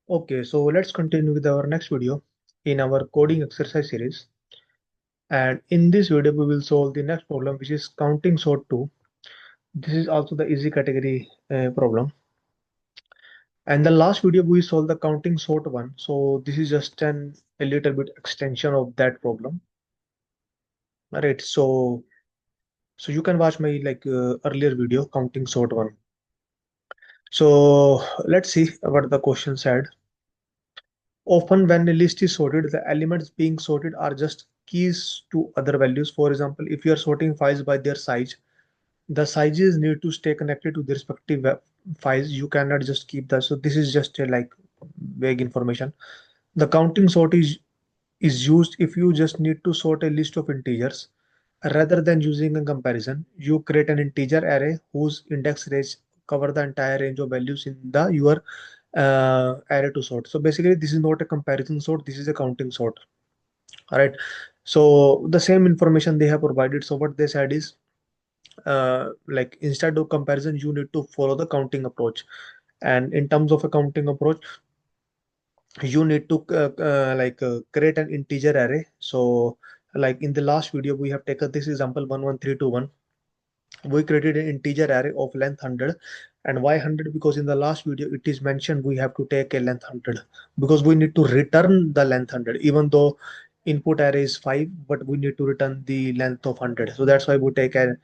Okay, so let's continue with our next video in our coding exercise series. And in this video, we will solve the next problem, which is counting sort 2. This is also the easy category problem. And the last video, we solved the counting sort 1. So this is just a little bit extension of that problem. All right, so you can watch my earlier video, counting sort 1. So let's see what the question said. Often when a list is sorted, the elements being sorted are just keys to other values. For example, if you are sorting files by their size, the sizes need to stay connected to their respective files. You cannot just keep that. So this is just a vague information. The counting sort is used if you just need to sort a list of integers. Rather than using a comparison, you create an integer array whose index range cover the entire range of values in the your array to sort. So basically, this is not a comparison sort. This is a counting sort. All right. So the same information they have provided. So what they said is, like instead of comparison, you need to follow the counting approach. And in terms of a counting approach, you need to create an integer array. So like in the last video, we have taken this example 11321. We created an integer array of length 100. And why 100? Because in the last video it is mentioned we have to take a length 100 because we need to return the length 100, even though input array is 5, but we need to return the length of 100. So that's why we take an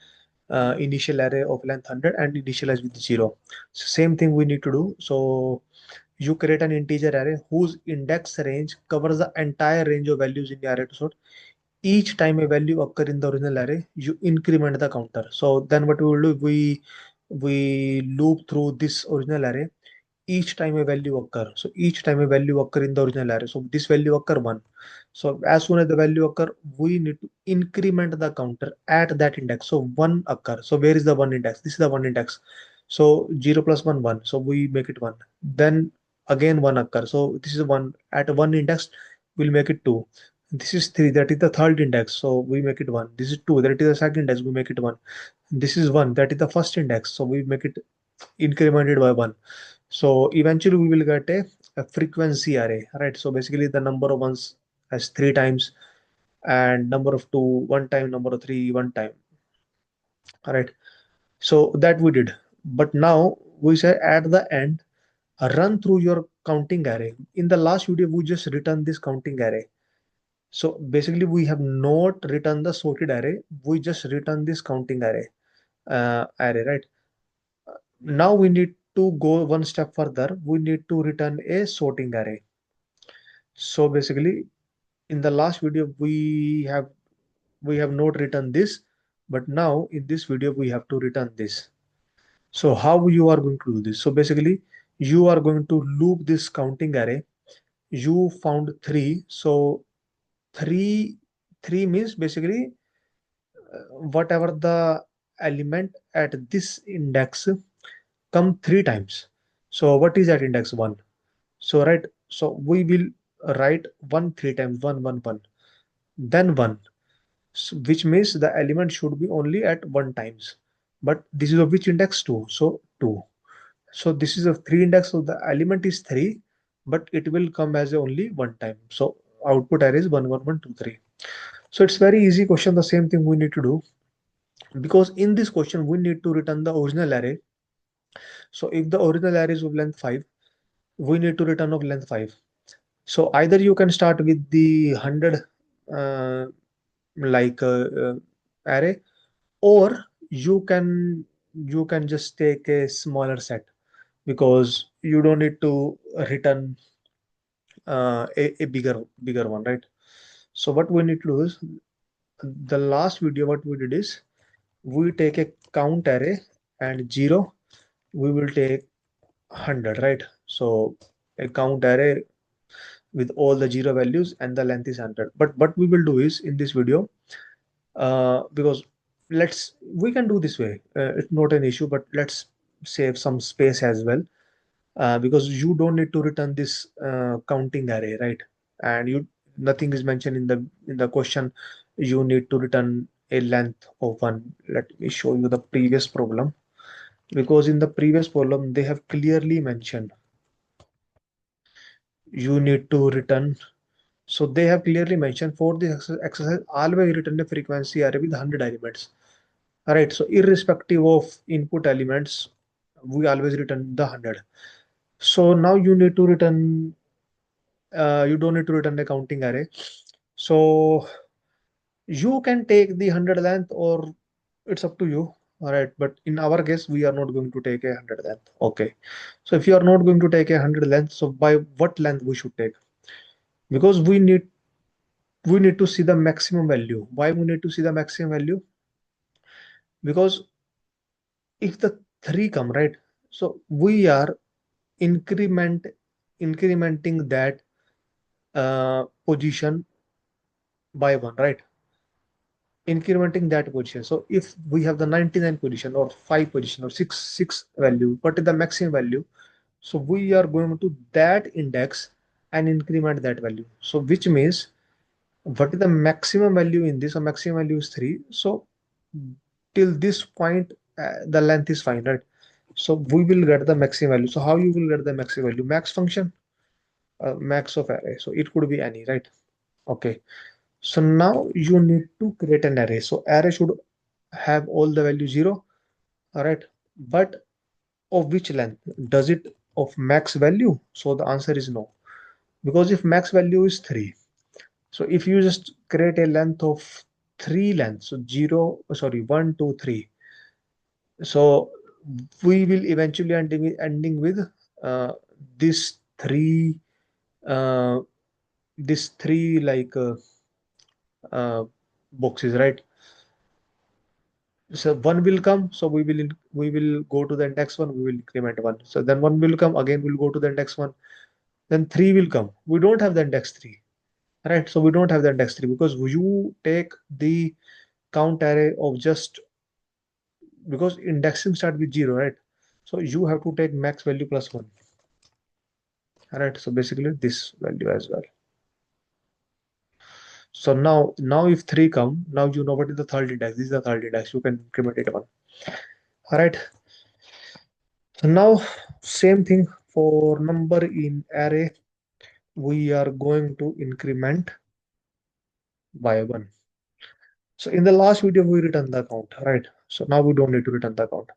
initial array of length 100 and initialize with 0. So same thing we need to do. So you create an integer array whose index range covers the entire range of values in the array to sort. Each time a value occur in the original array, you increment the counter. So then what we will do, we loop through this original array each time a value occur. So each time a value occur in the original array, so this value occur 1. So as soon as the value occur, we need to increment the counter at that index. So 1 occur. So where is the 1 index? This is the 1 index. So 0 plus 1 1, so we make it 1. Then again 1 occur. So this is 1. At 1 index we'll make it 2. This is 3, that is the third index, so we make it 1. This is 2, that is the second index, we make it 1. This is 1, that is the first index, so we make it incremented by 1. So eventually we will get a frequency array, right? So basically the number of ones as 3 times, and number of 2 1 time, number of 3 1 time. All right, so that we did. But now we say at the end, run through your counting array. In the last video we just returned this counting array. So basically we have not written the sorted array, we just written this counting array, right? Now we need to go one step further. We need to return a sorting array. So basically in the last video we have not written this, but now in this video we have to return this. So how you are going to do this? So basically you are going to loop this counting array. You found 3, so 3 3 means basically whatever the element at this index come 3 times. So what is that index? 1. So right, so we will write 1 3 times, 1 1 1, then 1. So, which means the element should be only at 1 times. But this is of which index? 2. So 2. So this is a 3 index, so the element is 3, but it will come as only 1 time. So output array is 1 1 1 2 3. So it's very easy question. The same thing we need to do, because in this question we need to return the original array. So if the original array is of length 5, we need to return of length 5. So either you can start with the 100 uh, like array, or you can just take a smaller set, because you don't need to return a bigger one, right? So what we need to do is, the last video what we did is, we take a count array, and 0 we will take 100, right? So a count array with all the 0 values and the length is 100. But what we will do is in this video, because we can do this way, it's not an issue, but let's save some space as well, because you don't need to return this counting array, right? And you nothing is mentioned in the question you need to return a length of 1. Let me show you the previous problem, because in the previous problem they have clearly mentioned you need to return. So they have clearly mentioned for this exercise, always return a frequency array with 100 elements. All right. So irrespective of input elements, we always return the 100. So now you need to return, you don't need to return a counting array. So you can take the 100 length or it's up to you. All right. But in our case, we are not going to take a 100 length. Okay. So if you are not going to take a 100 length, so by what length we should take? Because we need to see the maximum value. Why we need to see the maximum value? Because if the 3 come, right, so we are incrementing that position by 1, right, incrementing that position. So if we have the 99 position or 5 position or 6 value, what is the maximum value? So we are going to that index and increment that value. So which means what is the maximum value in this? So maximum value is 3. So till this point, the length is fine, right? So we will get the maximum value. So how you will get the maximum value? Max function, max of array. So it could be any, right? Okay. So now you need to create an array. So array should have all the value 0, all right? But of which length? Does it of max value? So the answer is no. Because if max value is 3, so if you just create a length of 3 lengths, so 0, sorry, 1, 2, 3. So we will eventually ending with uh, this three uh, this three like uh, boxes, right? So one will come, so we will go to the index one, we will increment one. So then one will come again, we'll go to the index one. Then three will come. We don't have the index three, right? So we don't have the index three because you take the count array of just because indexing start with 0, right? So you have to take max value plus 1. All right. So basically this value as well. So now if 3 come, now you know what is the third index. This is the third index. You can increment it one. All right. So now same thing for number in array. We are going to increment by 1. So in the last video, we return the count, right? So now we don't need to return the count.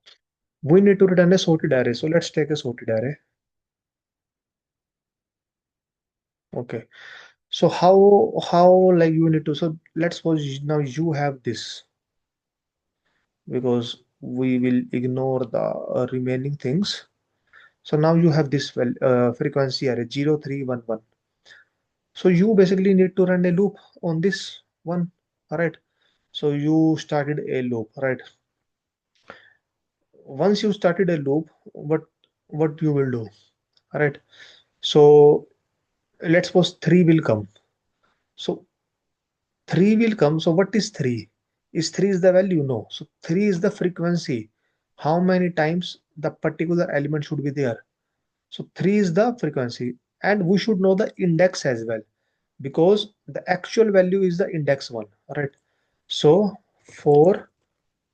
We need to return a sorted array. So let's take a sorted array. Okay. So how like you need to, so let's suppose now you have this because we will ignore the remaining things. So now you have this frequency array 0311. So you basically need to run a loop on this one. All right. So you started a loop, right? Once you started a loop, what you will do? All right. So let's suppose 3 will come. So 3 will come. So what is 3? Is 3 is the value? No. So 3 is the frequency. How many times the particular element should be there? So 3 is the frequency. And we should know the index as well because the actual value is the index one. Right. So for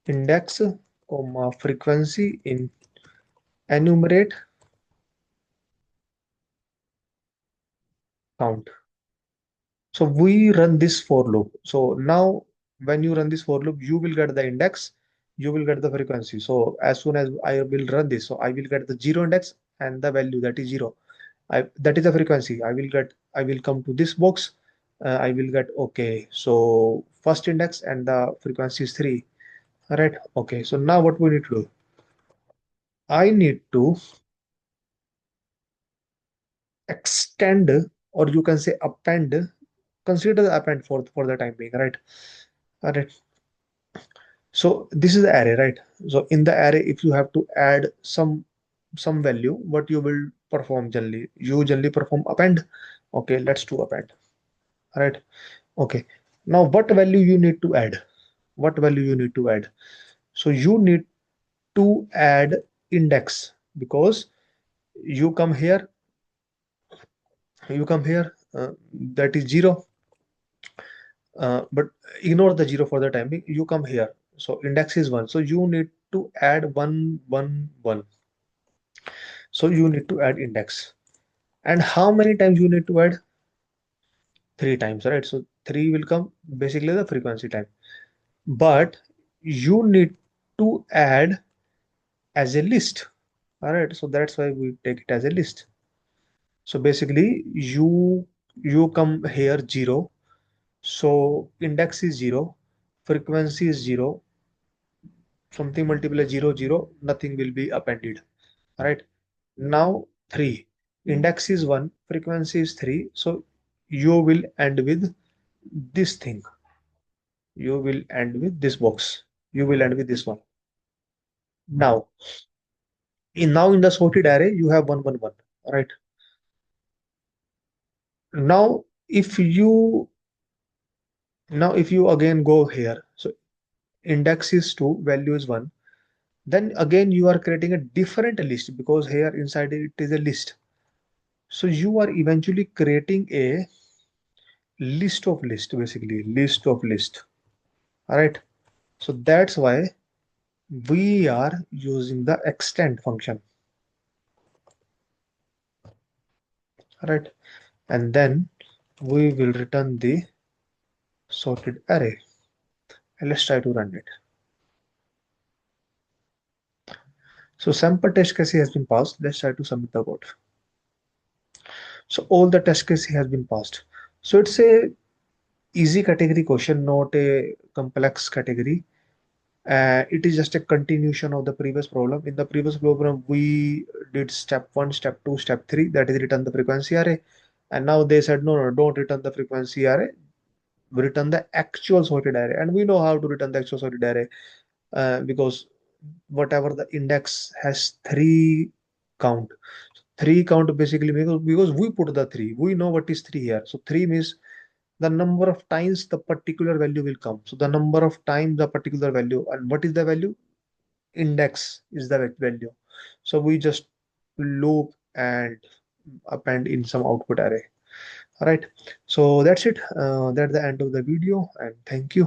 index comma frequency in enumerate count. So we run this for loop. So now when you run this for loop, you will get the index, you will get the frequency. So as soon as I will run this, so I will get the 0 index and the value that is 0. That is the frequency. I will come to this box. I will get, okay. So first index and the frequency is 3. All right. Okay. So now what we need to do? I need to extend or you can say append, consider the append for the time being, right? All right. So this is the array, right? So in the array, if you have to add some value, what you will perform generally? You generally perform append. Okay, let's do append. All right. Okay. Now what value you need to add? What value you need to add? So you need to add index because you come here, that is 0. But ignore the 0 for the time being. You come here. So index is 1. So you need to add 1 1 1. So you need to add index. And how many times you need to add? Three times, right? So three will come basically the frequency time. But you need to add as a list. All right, so that's why we take it as a list. So basically you come here 0. So index is 0, frequency is 0, something multiple 0 0, nothing will be appended. All right. Now 3. Index is 1, frequency is 3. So you will end with this thing. You will end with this box. You will end with this one. Now, in the sorted array, you have 1 1 1. All right. Now, if you if you again go here, so index is 2, value is 1, then again you are creating a different list because here inside it is a list. So you are eventually creating a list of list, basically list of list. All right. So that's why we are using the extend function. All right. And then we will return the sorted array. And let's try to run it. So sample test case has been passed. Let's try to submit the code. So all the test case has been passed. So it's a easy category question, not a complex category. It is just a continuation of the previous problem. In the previous program, we did step 1, step 2, step 3, that is return the frequency array. And now they said, no, no, don't return the frequency array, return the actual sorted array. And we know how to return the actual sorted array because whatever the index has 3 count. 3 count basically because we put the 3. We know what is 3 here. So 3 means the number of times the particular value will come. So the number of times the particular value, and what is the value? Index is the value. So we just loop and append in some output array. All right. So that's it. That's the end of the video, and thank you.